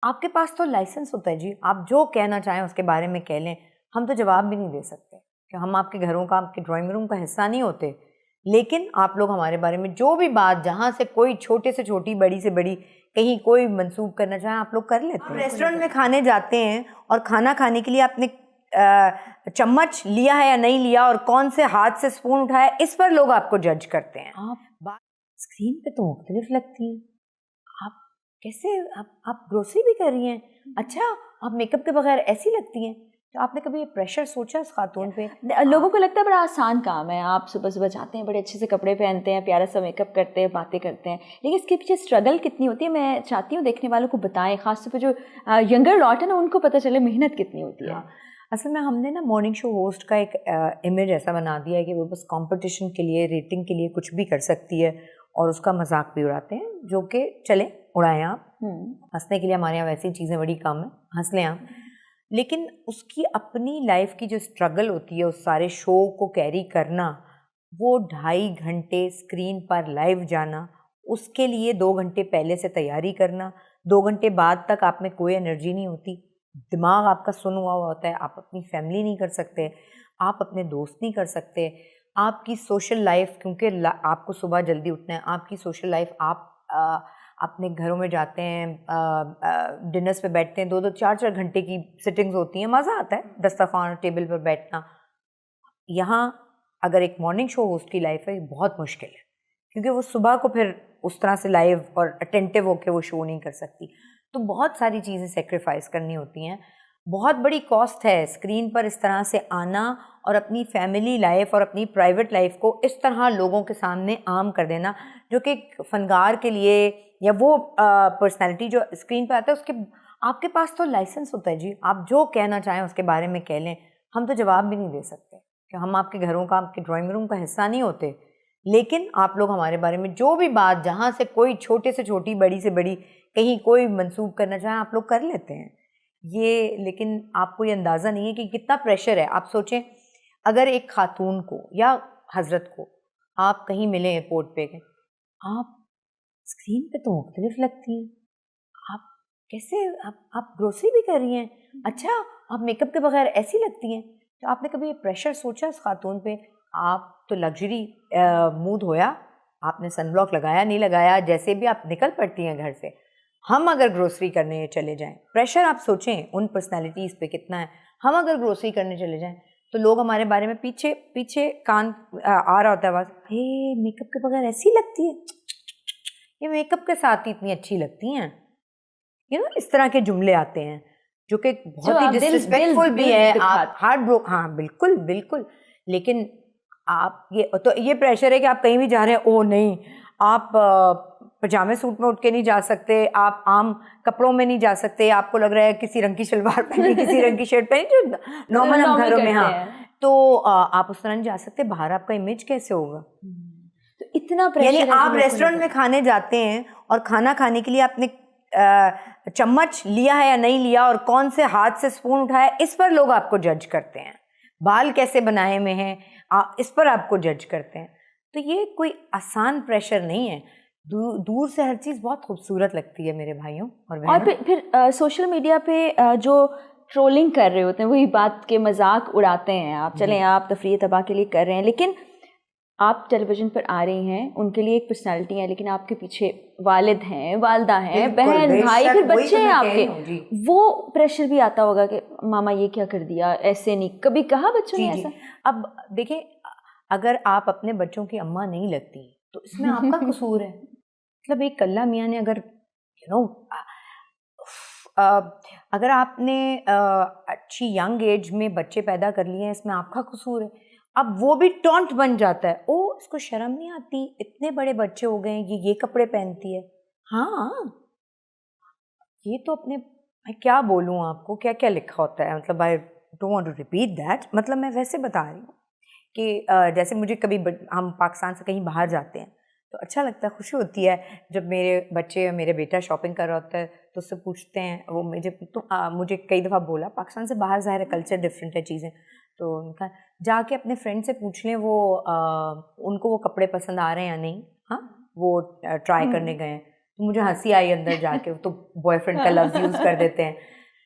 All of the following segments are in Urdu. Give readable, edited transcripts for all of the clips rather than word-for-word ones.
آپ کے پاس تو لائسنس ہوتا ہے جی, آپ جو کہنا چاہیں اس کے بارے میں کہہ لیں, ہم تو جواب بھی نہیں دے سکتے کہ ہم آپ کے گھروں کا, آپ کے ڈرائنگ روم کا حصہ نہیں ہوتے. لیکن آپ لوگ ہمارے بارے میں جو بھی بات, جہاں سے کوئی چھوٹے سے چھوٹی, بڑی سے بڑی, کہیں کوئی منسوب کرنا چاہیں آپ لوگ کر لیتے ہیں. ریسٹورینٹ میں کھانے جاتے ہیں اور کھانا کھانے کے لیے آپ نے چمچ لیا ہے یا نہیں لیا, اور کون سے ہاتھ سے اسپون اٹھایا, اس پر لوگ آپ کو جج کرتے ہیں. آپ اسکرین پہ تو مختلف لگتی ہیں, آپ کیسے, آپ گروسری بھی کر رہی ہیں, اچھا آپ میک اپ کے بغیر ایسی لگتی ہیں. تو آپ نے کبھی یہ پریشر سوچا اس خاتون پہ؟ لوگوں کو لگتا ہے بڑا آسان کام ہے, آپ صبح صبح جاتے ہیں, بڑے اچھے سے کپڑے پہنتے ہیں, پیارا سا میک اپ کرتے ہیں, باتیں کرتے ہیں, لیکن اس کے پیچھے اسٹرگل کتنی ہوتی ہے میں چاہتی ہوں دیکھنے والوں کو بتائیں, خاص طور پہ جو ینگر لاٹ ہے نا ان کو پتہ چلے محنت کتنی ہوتی ہے. اصل میں ہم نے نا مارننگ شو ہوسٹ کا ایک امیج ایسا بنا دیا ہے کہ وہ بس کمپٹیشن کے لیے, ریٹنگ کے لیے کچھ بھی کر سکتی ہے, اور اس کا مذاق بھی اڑاتے ہیں, جو کہ چلیں اڑائیں آپ, ہنسنے کے لیے ہمارے یہاں ویسی چیزیں بڑی کم ہیں, ہنس لیں آپ. لیکن اس کی اپنی لائف کی جو اسٹرگل ہوتی ہے اس سارے شو کو کیری کرنا, وہ 2.5 گھنٹے اسکرین پر لائیو جانا, اس کے لیے 2 گھنٹے پہلے سے تیاری کرنا, 2 گھنٹے بعد تک آپ میں کوئی انرجی نہیں ہوتی, دماغ آپ کا سن ہوا ہوتا ہے, آپ اپنی فیملی نہیں کر سکتے, آپ اپنے دوست نہیں کر سکتے, آپ کی سوشل لائف, کیونکہ آپ کو صبح جلدی اٹھنا ہے, آپ کی سوشل لائف, آپ اپنے گھروں میں جاتے ہیں, ڈنرس پہ بیٹھتے ہیں, 2-2 4-4 گھنٹے کی سٹنگز ہوتی ہیں, مزہ آتا ہے دسترخوان ٹیبل پر بیٹھنا. یہاں اگر ایک مارننگ شو ہوسٹ کی لائف ہے, بہت مشکل ہے, کیونکہ وہ صبح کو پھر اس طرح سے لائیو اور اٹینٹیو ہو کے وہ شو نہیں کر سکتی. تو بہت ساری چیزیں سیکریفائز کرنی ہوتی ہیں, بہت بڑی کاسٹ ہے اسکرین پر اس طرح سے آنا, اور اپنی فیملی لائف اور اپنی پرائیویٹ لائف کو اس طرح لوگوں کے سامنے عام کر دینا, جو کہ فنکار کے لیے, یا وہ پرسنالٹی جو اسکرین پہ آتا ہے اس کے, آپ کے پاس تو لائسنس ہوتا ہے جی, آپ جو کہنا چاہیں اس کے بارے میں کہہ لیں, ہم تو جواب بھی نہیں دے سکتے کہ ہم آپ کے گھروں کا, آپ کے ڈرائنگ روم کا حصہ نہیں ہوتے. لیکن آپ لوگ ہمارے بارے میں جو بھی بات, جہاں سے کوئی چھوٹے سے چھوٹی, بڑی سے بڑی, کہیں کوئی منسوب کرنا چاہیں آپ لوگ کر لیتے ہیں. یہ لیکن آپ کو یہ اندازہ نہیں ہے کہ کتنا پریشر ہے. آپ سوچیں اگر ایک خاتون کو یا حضرت کو آپ کہیں ملیں ایئرپورٹ پہ, کہ آپ اسکرین پہ تو مختلف لگتی ہیں, آپ کیسے, آپ گروسری بھی کر رہی ہیں, اچھا آپ میک اپ کے بغیر ایسی لگتی ہیں. تو آپ نے کبھی یہ پریشر سوچا اس خاتون پہ؟ آپ تو لگژری مود ہویا, آپ نے سن بلاک لگایا نہیں لگایا, جیسے بھی آپ نکل پڑتی ہیں گھر سے. ہم اگر گروسری کرنے چلے جائیں, پریشر آپ سوچیں ان پرسنالٹیز پہ کتنا ہے. ہم اگر گروسری کرنے چلے جائیں تو لوگ ہمارے بارے میں پیچھے کان آ رہا ہوتا ہے آواز, میک اپ کے بغیر ایسی لگتی ہے, یہ میک اپ کے ساتھ ہی اتنی اچھی لگتی ہیں, اس طرح کے جملے آتے ہیں جو کہ بہت ہی ڈس ریسپیکٹفل بھی ہے. آپ ہارٹ بروک, ہاں بالکل بالکل. لیکن آپ یہ پریشر ہے کہ آپ کہیں بھی جا رہے ہیں, او نہیں آپ پجامے سوٹ میں اٹھ کے نہیں جا سکتے, آپ عام کپڑوں میں نہیں جا سکتے, آپ کو لگ رہا ہے کسی رنگ کی شلوار پہنی, کسی رنگ کی شرٹ پہنی, جو نارمل ہم گھروں میں, ہاں تو آپ اس طرح نہیں جا سکتے. باہر آپ کا امیج کیسے ہوگا؟ تو اتنا پریشر, یعنی آپ ریسٹورینٹ میں کھانے جاتے ہیں اور کھانا کھانے کے لیے آپ نے چمچ لیا ہے یا نہیں لیا, اور کون سے ہاتھ سے اسپون اٹھایا, اس پر لوگ آپ کو جج کرتے ہیں. بال کیسے بنائے ہوئے ہیں, اس پر آپ کو جج کرتے ہیں. تو یہ کوئی آسان پریشر نہیں ہے. دور سے ہر چیز بہت خوبصورت لگتی ہے میرے بھائیوں اور بہنوں. اور پھر سوشل میڈیا پہ جو ٹرولنگ کر رہے ہوتے ہیں, وہی بات کے مذاق اڑاتے ہیں. آپ چلیں, آپ تفریح تباہ کے لیے کر رہے ہیں, لیکن آپ ٹیلی ویژن پر آ رہی ہیں, ان کے لیے ایک پرسنالٹی ہے, لیکن آپ کے پیچھے والد ہیں, والدہ ہیں, بہن بھائی, پھر بچے ہیں آپ کے. وہ پریشر بھی آتا ہوگا کہ ماما یہ کیا کر دیا, ایسے نہیں, کبھی کہا بچوں نے ایسا؟ اب دیکھیں, اگر آپ اپنے بچوں کی اماں نہیں لگتی تو اس میں آپ کا قصور ہے. مطلب ایک اللہ میاں نے اگر آپ نے اچھی ینگ ایج میں بچے پیدا کر لیے ہیں, اس میں آپ کا قصور ہے. اب وہ بھی ٹونٹ بن جاتا ہے, او اس کو شرم نہیں آتی, اتنے بڑے بچے ہو گئے ہیں, یہ کپڑے پہنتی ہے. ہاں یہ تو اپنے, میں کیا بولوں آپ کو, کیا کیا لکھا ہوتا ہے. مطلب I don't want to repeat that. مطلب میں ویسے بتا رہی ہوں کہ جیسے مجھے کبھی ہم پاکستان سے کہیں باہر جاتے ہیں تو اچھا لگتا ہے, خوشی ہوتی ہے جب میرے بچے, میرے بیٹا شاپنگ کر رہا ہوتا ہے تو اس سے پوچھتے ہیں, وہ مجھے کئی دفعہ بولا, پاکستان سے باہر ظاہر ہے کلچر ڈفرینٹ ہے, چیزیں, تو ان کا جا کے اپنے فرینڈ سے پوچھ لیں ان کو وہ کپڑے پسند آ رہے ہیں یا نہیں. ہاں وہ ٹرائی کرنے گئے ہیں تو مجھے ہنسی آئی اندر جا کے. تو بوائے فرینڈ کا لفظ یوز کر دیتے ہیں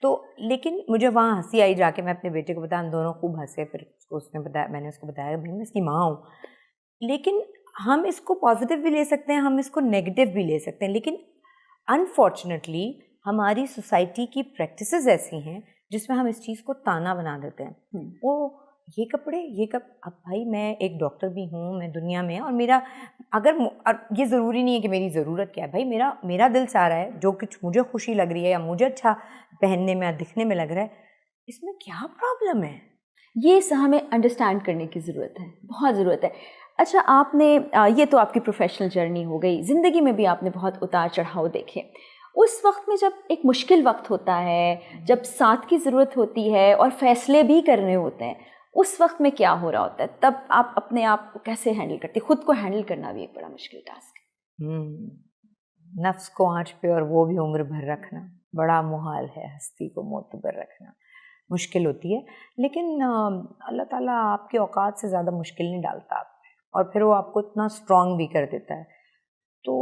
تو, لیکن مجھے وہاں ہنسی آئی جا کے. میں اپنے بیٹے کو بتایا, ہم دونوں خوب ہنسے. پھر اس نے بتایا, میں نے اس کو بتایا بھائی میں اس کی ماں ہوں. لیکن ہم اس کو پازیٹیو بھی لے سکتے ہیں, ہم اس کو نیگیٹو بھی لے سکتے ہیں. لیکن انفارچونیٹلی ہماری سوسائٹی کی پریکٹسز ایسی ہیں جس میں ہم اس چیز کو تانا بنا دیتے ہیں. وہ یہ کپڑے یہ اب بھائی میں ایک ڈاکٹر بھی ہوں, میں دنیا میں, اور میرا اگر یہ ضروری نہیں ہے کہ میری ضرورت کیا ہے. بھائی میرا دل چاہ رہا ہے, جو کچھ مجھے خوشی لگ رہی ہے یا مجھے اچھا پہننے میں دکھنے میں لگ رہا ہے, اس میں کیا پرابلم ہے؟ یہ ہمیں انڈرسٹینڈ کرنے کی ضرورت ہے, بہت ضرورت ہے. اچھا, آپ نے یہ تو آپ کی پروفیشنل جرنی ہو گئی, زندگی میں بھی آپ نے بہت اتار چڑھاؤ دیکھے. اس وقت میں جب ایک مشکل وقت ہوتا ہے, جب ساتھ کی ضرورت ہوتی ہے اور فیصلے بھی کرنے ہوتے ہیں, اس وقت میں کیا ہو رہا ہوتا ہے؟ تب آپ اپنے آپ کو کیسے ہینڈل کرتے؟ خود کو ہینڈل کرنا بھی ایک بڑا مشکل ٹاسک ہے. نفس کو آنچ پہ اور وہ بھی عمر بھر رکھنا بڑا محال ہے. ہستی کو معتبر رکھنا مشکل ہوتی ہے. لیکن اللہ تعالیٰ آپ کے اوقات سے زیادہ مشکل نہیں ڈالتا آپ پہ, اور پھر وہ آپ کو اتنا اسٹرانگ بھی کر دیتا ہے. تو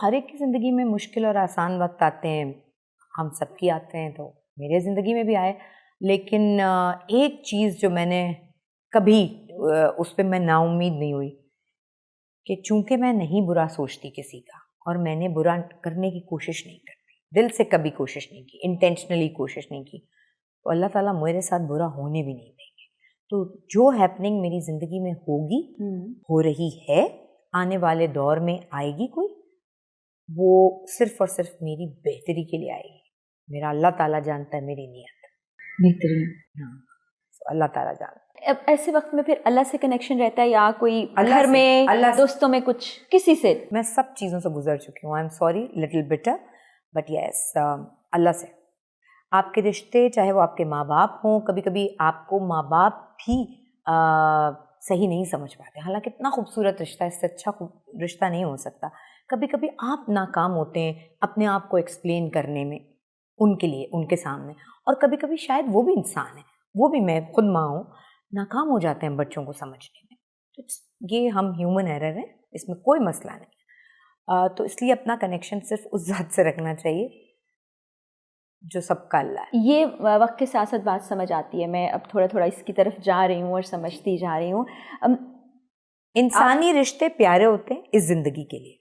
ہر ایک کی زندگی میں مشکل اور آسان وقت آتے ہیں, ہم سب کی آتے ہیں, تو میرے زندگی میں بھی آئے. لیکن ایک چیز جو میں نے کبھی اس پہ میں نا امید نہیں ہوئی, کہ چونکہ میں نہیں برا سوچتی کسی کا, اور میں نے برا کرنے کی کوشش نہیں کرتی, دل سے کبھی کوشش نہیں کی, انٹینشنلی کوشش نہیں کی, تو اللہ تعالیٰ میرے ساتھ برا ہونے بھی نہیں دیں گے. تو جو ہیپننگ میری زندگی میں ہوگی, ہو رہی ہے, آنے والے دور میں آئے گی کوئی, وہ صرف اور صرف میری بہتری کے لیے آئے گی. میرا اللہ تعالیٰ جانتا ہے میری نیت بہترین. ہاں, اللہ تعالیٰ جانتا ہے. اب ایسے وقت میں پھر اللہ سے کنیکشن رہتا ہے, یا کوئی گھر میں, دوستوں میں, کچھ کسی سے؟ میں سب چیزوں سے گزر چکی ہوں. I am sorry little bitter, but yes, اللہ سے. آپ کے رشتے چاہے وہ آپ کے ماں باپ ہوں, کبھی کبھی آپ کو ماں باپ بھی صحیح نہیں سمجھ پاتے, حالانکہ اتنا خوبصورت رشتہ, اس سے اچھا رشتہ نہیں ہو سکتا. کبھی کبھی آپ ناکام ہوتے ہیں اپنے آپ کو ایکسپلین کرنے میں ان کے لیے, ان کے سامنے, اور کبھی کبھی شاید وہ بھی انسان ہے, وہ بھی, میں خود ماں ہوں, ناکام ہو جاتے ہیں بچوں کو سمجھنے میں. تو یہ ہم ہیومن ایرر ہیں, اس میں کوئی مسئلہ نہیں. تو اس لیے اپنا کنیکشن صرف اس ذات سے رکھنا چاہیے جو سب کا اللہ ہے. یہ وقت کے ساتھ ساتھ بات سمجھ آتی ہے, میں اب تھوڑا تھوڑا اس کی طرف جا رہی ہوں اور سمجھتی جا رہی ہوں. انسانی رشتے پیارے ہوتے ہیں اس زندگی کے لیے,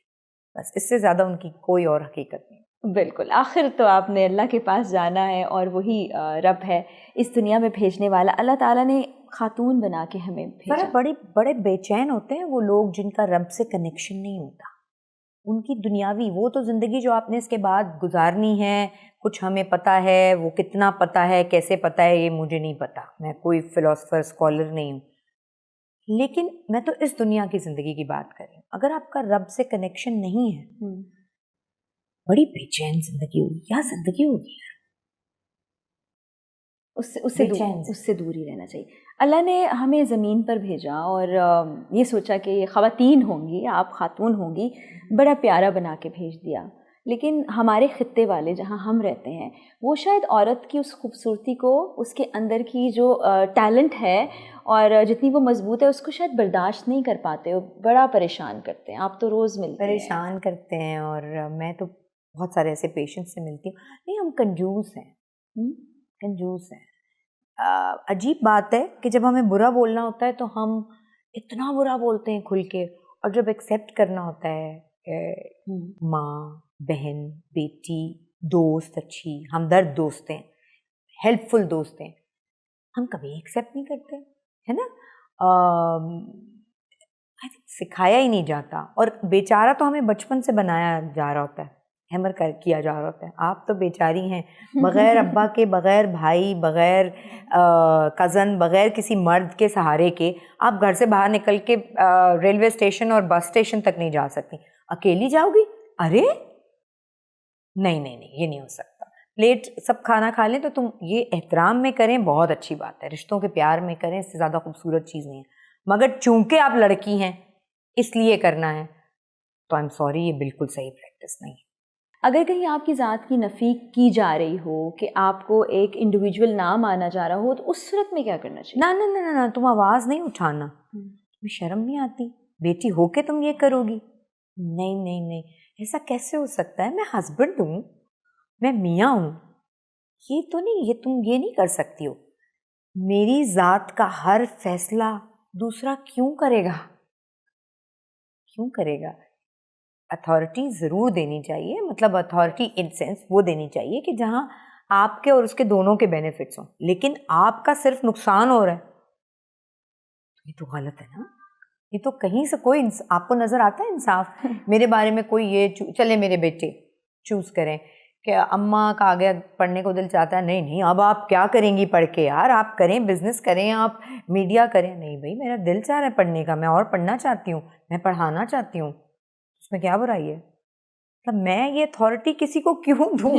بس اس سے زیادہ ان کی کوئی اور حقیقت نہیں. بالکل, آخر تو آپ نے اللہ کے پاس جانا ہے, اور وہی رب ہے اس دنیا میں بھیجنے والا. اللہ تعالیٰ نے خاتون بنا کے ہمیں بھیجا. بڑے بے چین ہوتے ہیں وہ لوگ جن کا رب سے کنیکشن نہیں ہوتا. ان کی دنیاوی وہ تو زندگی جو آپ نے اس کے بعد گزارنی ہے, کچھ ہمیں پتہ ہے, وہ کتنا پتہ ہے, کیسے پتہ ہے, یہ مجھے نہیں پتہ, میں کوئی فلاسفر اسکالر نہیں ہوں. لیکن میں تو اس دنیا کی زندگی کی بات کر رہی ہوں. اگر آپ کا رب سے کنیکشن نہیں ہے, بڑی بے چین زندگی ہوگی. کیا زندگی ہوگی, اس سے دور ہی رہنا چاہیے. اللہ نے ہمیں زمین پر بھیجا اور یہ سوچا کہ یہ خواتین ہوں گی, آپ خاتون ہوں گی, بڑا پیارا بنا کے بھیج دیا. لیکن ہمارے خطے والے جہاں ہم رہتے ہیں, وہ شاید عورت کی اس خوبصورتی کو, اس کے اندر کی جو ٹیلنٹ ہے اور جتنی وہ مضبوط ہے, اس کو شاید برداشت نہیں کر پاتے, وہ بڑا پریشان کرتے ہیں. آپ تو روز ملتے ہیں. پریشان کرتے ہیں, اور میں تو بہت سارے ایسے پیشنٹ سے ملتی ہوں. نہیں, ہم کنجوس ہیں, کنجوس ہیں. عجیب بات ہے کہ جب ہمیں برا بولنا ہوتا ہے تو ہم اتنا برا بولتے ہیں کھل کے, اور جب ایکسیپٹ کرنا ہوتا ہے ماں, بہن, بیٹی, دوست, اچھی ہمدرد دوست ہیں, ہیلپ فل دوست ہیں, ہم کبھی ایکسیپٹ نہیں کرتے, ہے نا. سکھایا ہی نہیں جاتا, اور بیچارہ تو ہمیں بچپن سے بنایا جا رہا ہوتا ہے, ہیمر کیا جا رہا ہوتا ہے. آپ تو بیچاری ہیں, بغیر ابا کے, بغیر بھائی, بغیر کزن, بغیر کسی مرد کے سہارے کے آپ گھر سے باہر نکل کے ریلوے اسٹیشن اور بس اسٹیشن تک نہیں جا سکتی. اکیلی جاؤ گی؟ ارے نہیں, یہ نہیں ہو سکتا. پلیٹ سب کھانا کھا لیں تو تم یہ احترام میں کریں, بہت اچھی بات ہے, رشتوں کے پیار میں کریں, اس سے زیادہ خوبصورت چیز نہیں ہے. مگر چونکہ آپ لڑکی ہیں اس لیے کرنا ہے, تو آئی ایم سوری, یہ بالکل صحیح پریکٹس نہیں ہے. اگر کہیں آپ کی ذات کی نفی کی جا رہی ہو, کہ آپ کو ایک انڈیویجول نہ مانا جا رہا ہو, تو اس صورت میں کیا کرنا چاہیے؟ نہ, تم آواز نہیں اٹھانا. تمہیں شرم نہیں آتی؟ بیٹی ہو کے تم یہ کرو گی؟ نہیں, ایسا کیسے ہو سکتا ہے؟ میں ہسبینڈ ہوں، میں میاں ہوں، یہ تو نہیں، یہ تم یہ نہیں کر سکتی ہو. میری ذات کا ہر فیصلہ دوسرا کیوں کرے گا؟ کیوں کرے گا؟ اتھارٹی ضرور دینی چاہیے، مطلب اتھارٹی ان سینس وہ دینی چاہیے کہ جہاں آپ کے اور اس کے دونوں کے بینیفٹس ہوں، لیکن آپ کا صرف نقصان ہو رہا ہے، یہ تو غلط ہے نا. یہ تو کہیں سے کوئی آپ کو نظر آتا ہے انصاف؟ میرے بارے میں کوئی یہ چلے میرے بیٹے چوز کریں کہ اماں کا آگے پڑھنے کو دل چاہتا ہے، نہیں نہیں اب آپ کیا کریں گی پڑھ کے یار، آپ کریں بزنس کریں، آپ میڈیا کریں. نہیں بھائی میرا دل چاہ رہا ہے پڑھنے کا، میں اور پڑھنا چاہتی ہوں، میں پڑھانا چاہتی ہوں، اس میں کیا برائی ہے؟ میں یہ اتھارٹی کسی کو کیوں دوں؟